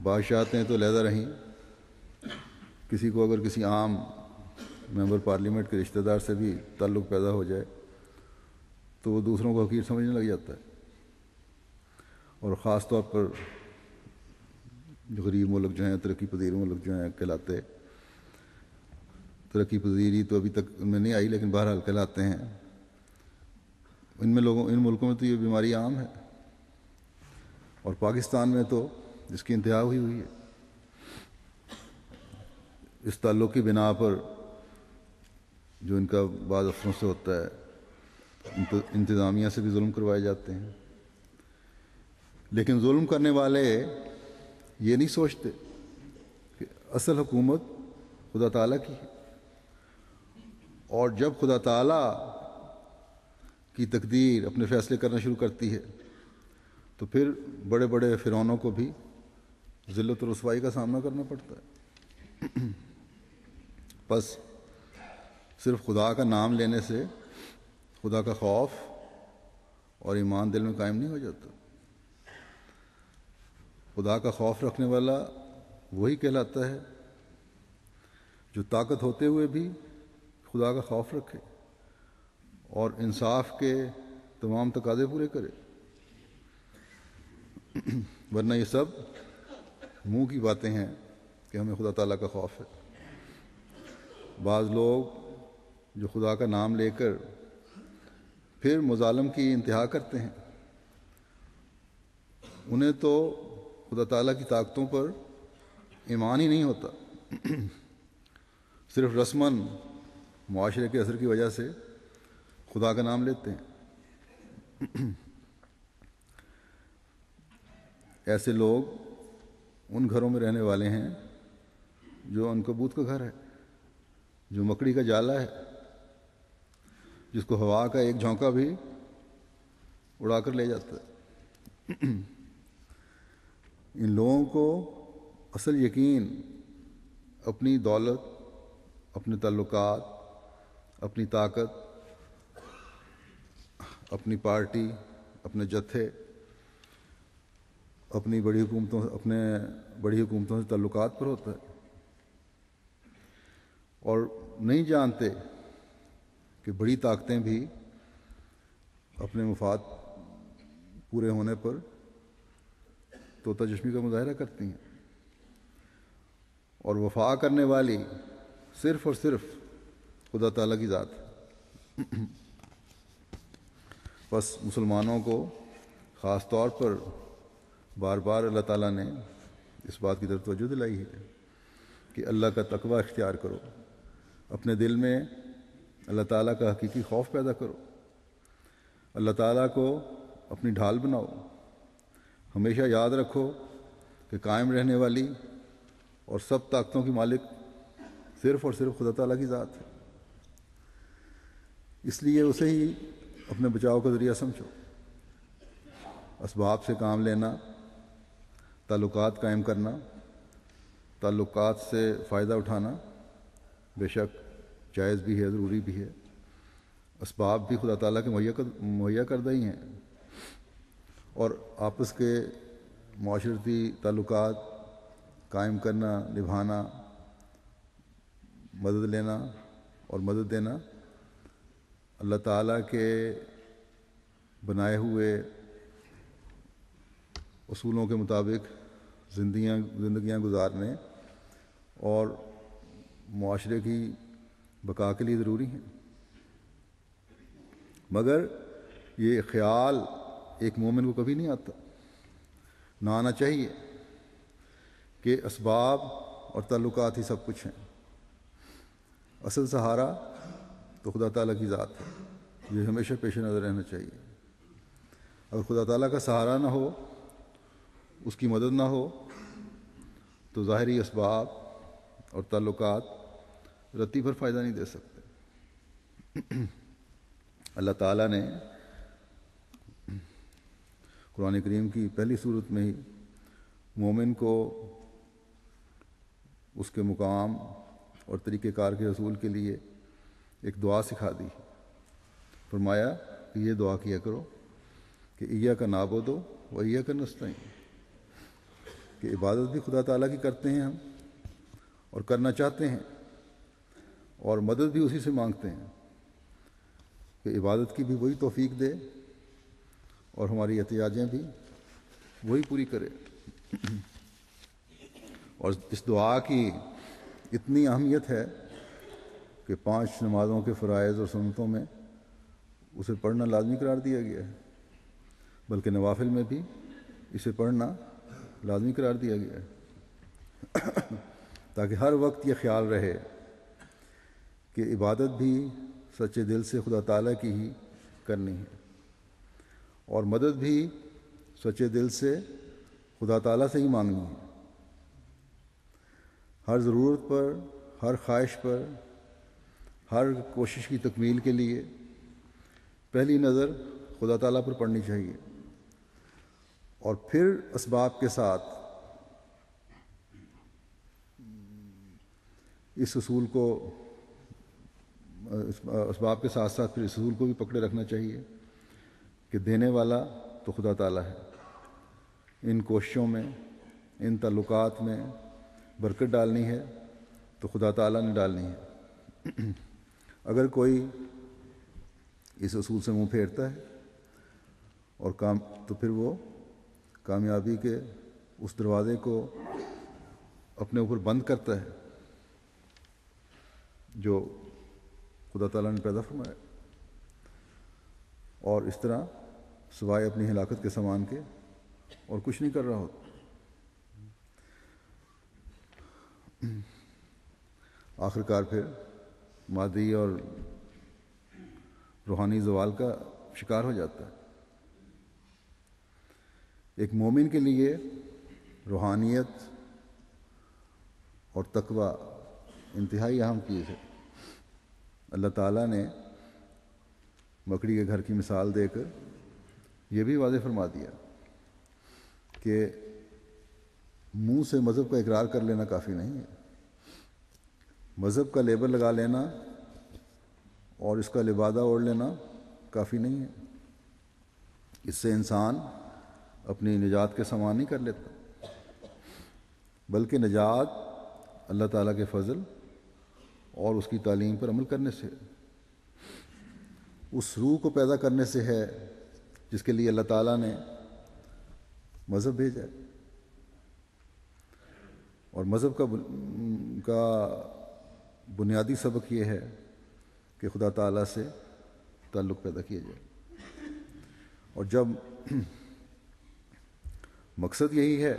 بادشاہتیں تو علیحدہ رہیں، کسی کو اگر کسی عام ممبر پارلیمنٹ کے رشتہ دار سے بھی تعلق پیدا ہو جائے تو وہ دوسروں کو حقیر سمجھنے لگ جاتا ہے، اور خاص طور پر جو غریب ملک جو ہیں، ترقی پذیر ملک جو ہیں کہلاتے، ترقی پذیری تو ابھی تک ان میں نہیں آئی لیکن بہرحال کہلاتے ہیں، ان ملکوں میں تو یہ بیماری عام ہے، اور پاکستان میں تو اس کی انتہا ہوئی ہے۔ اس تعلق کی بنا پر جو ان کا بعض افسروں سے ہوتا ہے، انتظامیہ سے بھی ظلم کروائے جاتے ہیں، لیکن ظلم کرنے والے یہ نہیں سوچتے کہ اصل حکومت خدا تعالیٰ کی ہے، اور جب خدا تعالیٰ کی تقدیر اپنے فیصلے کرنا شروع کرتی ہے تو پھر بڑے بڑے فرعونوں کو بھی ذلت و رسوائی کا سامنا کرنا پڑتا ہے۔ بس صرف خدا کا نام لینے سے خدا کا خوف اور ایمان دل میں قائم نہیں ہو جاتا۔ خدا کا خوف رکھنے والا وہی کہلاتا ہے جو طاقت ہوتے ہوئے بھی خدا کا خوف رکھے اور انصاف کے تمام تقاضے پورے کرے، ورنہ یہ سب منہ کی باتیں ہیں کہ ہمیں خدا تعالیٰ کا خوف ہے۔ بعض لوگ جو خدا کا نام لے کر پھر مظالم کی انتہا کرتے ہیں، انہیں تو خدا تعالیٰ کی طاقتوں پر ایمان ہی نہیں ہوتا، صرف رسماً معاشرے کے اثر کی وجہ سے خدا کا نام لیتے ہیں۔ ایسے لوگ ان گھروں میں رہنے والے ہیں جو عنکبوت کا گھر ہے، جو مکڑی کا جالا ہے، جس کو ہوا کا ایک جھونکا بھی اڑا کر لے جاتا ہے۔ ان لوگوں کو اصل یقین اپنی دولت، اپنے تعلقات، اپنی طاقت، اپنی پارٹی، اپنے جتھے، اپنی بڑی حکومتوں سے تعلقات پر ہوتا ہے، اور نہیں جانتے کہ بڑی طاقتیں بھی اپنے مفاد پورے ہونے پر طوطا چشمی کا مظاہرہ کرتی ہیں، اور وفا کرنے والی صرف اور صرف خدا تعالیٰ کی ذات ہے۔ بس مسلمانوں کو خاص طور پر بار بار اللہ تعالیٰ نے اس بات کی طرف توجہ دلائی ہے کہ اللہ کا تقوی اختیار کرو، اپنے دل میں اللہ تعالیٰ کا حقیقی خوف پیدا کرو، اللہ تعالیٰ کو اپنی ڈھال بناؤ، ہمیشہ یاد رکھو کہ قائم رہنے والی اور سب طاقتوں کی مالک صرف اور صرف خدا تعالیٰ کی ذات ہے، اس لیے اسے ہی اپنے بچاؤ کا ذریعہ سمجھو۔ اسباب سے کام لینا، تعلقات قائم کرنا، تعلقات سے فائدہ اٹھانا بے شک جائز بھی ہے، ضروری بھی ہے، اسباب بھی خدا تعالیٰ کے مہیا کردہ ہی ہیں، اور آپس کے معاشرتی تعلقات قائم کرنا، نبھانا، مدد لینا اور مدد دینا اللہ تعالیٰ کے بنائے ہوئے اصولوں کے مطابق زندگیاں گزارنے اور معاشرے کی بقا کے لیے ضروری ہیں، مگر یہ خیال ایک مومن کو کبھی نہیں آتا، نہ آنا چاہیے کہ اسباب اور تعلقات ہی سب کچھ ہیں۔ اصل سہارا تو خدا تعالیٰ کی ذات ہے، یہ ہمیشہ پیش نظر رہنا چاہیے۔ اگر خدا تعالیٰ کا سہارا نہ ہو، اس کی مدد نہ ہو، تو ظاہری اسباب اور تعلقات رتی پر فائدہ نہیں دے سکتے۔ اللہ تعالیٰ نے قرآن کریم کی پہلی صورت میں ہی مومن کو اس کے مقام اور طریقہ کار کے حصول کے لیے ایک دعا سکھا دی، فرمایا کہ یہ دعا کیا کرو کہ ایاک نعبد و ایاک نستعین، کہ عبادت بھی خدا تعالیٰ کی کرتے ہیں ہم اور کرنا چاہتے ہیں، اور مدد بھی اسی سے مانگتے ہیں کہ عبادت کی بھی وہی توفیق دے اور ہماری احتیاجیں بھی وہی پوری کرے۔ اور اس دعا کی اتنی اہمیت ہے کہ 5 نمازوں کے فرائض اور سنتوں میں اسے پڑھنا لازمی قرار دیا گیا ہے، بلکہ نوافل میں بھی اسے پڑھنا لازمی قرار دیا گیا ہے، تاکہ ہر وقت یہ خیال رہے کہ عبادت بھی سچے دل سے خدا تعالیٰ کی ہی کرنی ہے، اور مدد بھی سچے دل سے خدا تعالیٰ سے ہی مانگنی ہے۔ ہر ضرورت پر، ہر خواہش پر، ہر کوشش کی تکمیل کے لیے پہلی نظر خدا تعالیٰ پر پڑنی چاہیے، اور پھر اسباب کے ساتھ اس اصول کو، اسباب کے ساتھ ساتھ پھر اس اصول کو بھی پکڑے رکھنا چاہیے کہ دینے والا تو خدا تعالیٰ ہے۔ ان کوششوں میں، ان تعلقات میں برکت ڈالنی ہے تو خدا تعالیٰ نے ڈالنی ہے۔ اگر کوئی اس اصول سے منہ پھیرتا ہے اور تو پھر وہ کامیابی کے اس دروازے کو اپنے اوپر بند کرتا ہے جو خدا تعالیٰ نے پیدا فرمایا، اور اس طرح سوائے اپنی ہلاکت کے سامان کے اور کچھ نہیں کر رہا ہوتا۔ آخر کار پھر مادی اور روحانی زوال کا شکار ہو جاتا ہے۔ ایک مومن کے لیے روحانیت اور تقوی انتہائی اہم چیز ہے۔ اللہ تعالیٰ نے مکڑی کے گھر کی مثال دے کر یہ بھی واضح فرما دیا کہ منہ سے مذہب کا اقرار کر لینا کافی نہیں ہے، مذہب کا لیبل لگا لینا اور اس کا لبادہ اوڑھ لینا کافی نہیں ہے۔ اس سے انسان اپنی نجات کے سامان نہیں کر لیتا، بلکہ نجات اللہ تعالیٰ کے فضل اور اس کی تعلیم پر عمل کرنے سے، اس روح کو پیدا کرنے سے ہے جس کے لیے اللہ تعالیٰ نے مذہب بھیجا ہے۔ اور مذہب کا بنیادی سبق یہ ہے کہ خدا تعالیٰ سے تعلق پیدا کیا جائے، اور جب مقصد یہی ہے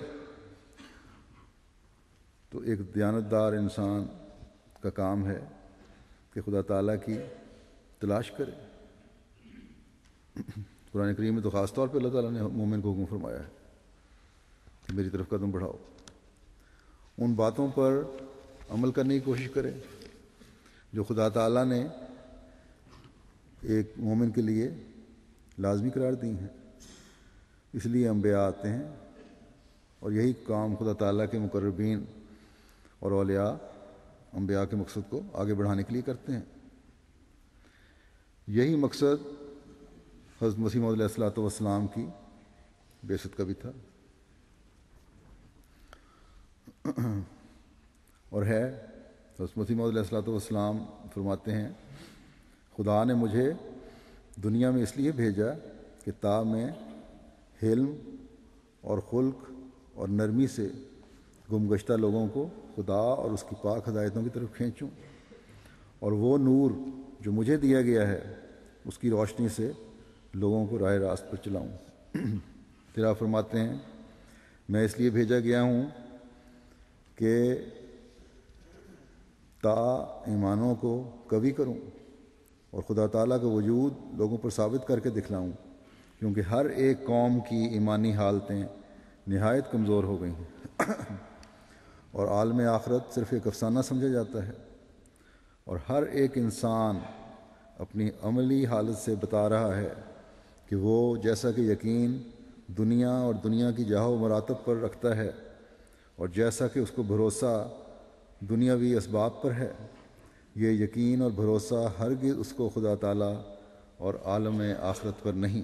تو ایک دیانتدار انسان کا کام ہے کہ خدا تعالیٰ کی تلاش کرے۔ قرآن کریم میں تو خاص طور پہ اللہ تعالیٰ نے مومن کو حکم فرمایا ہے کہ میری طرف قدم بڑھاؤ، ان باتوں پر عمل کرنے کی کوشش کرے جو خدا تعالیٰ نے ایک مومن کے لیے لازمی قرار دی ہیں۔ اس لیے انبیاء آتے ہیں اور یہی کام خدا تعالیٰ کے مقربین اور اولیاء انبیاء کے مقصد کو آگے بڑھانے کے لیے کرتے ہیں۔ یہی مقصد حضرت مسیح موعود علیہ السلام کی بعثت کا بھی تھا اور ہے۔ حضرت مسیح موعود علیہ السلام فرماتے ہیں، خدا نے مجھے دنیا میں اس لیے بھیجا کہ تا میں حلم اور خلق اور نرمی سے گمگشتہ لوگوں کو خدا اور اس کی پاک ہدایتوں کی طرف کھینچوں، اور وہ نور جو مجھے دیا گیا ہے اس کی روشنی سے لوگوں کو راہ راست پر چلاؤں۔ پھر آپ فرماتے ہیں، میں اس لیے بھیجا گیا ہوں کہ تا ایمانوں کو قوی کروں اور خدا تعالیٰ کا وجود لوگوں پر ثابت کر کے دکھلاؤں، کیونکہ ہر ایک قوم کی ایمانی حالتیں نہایت کمزور ہو گئی ہیں اور عالم آخرت صرف ایک افسانہ سمجھا جاتا ہے، اور ہر ایک انسان اپنی عملی حالت سے بتا رہا ہے کہ وہ جیسا کہ یقین دنیا اور دنیا کی جاہ و مراتب پر رکھتا ہے اور جیسا کہ اس کو بھروسہ دنیاوی اسباب پر ہے، یہ یقین اور بھروسہ ہرگز اس کو خدا تعالیٰ اور عالم آخرت پر نہیں۔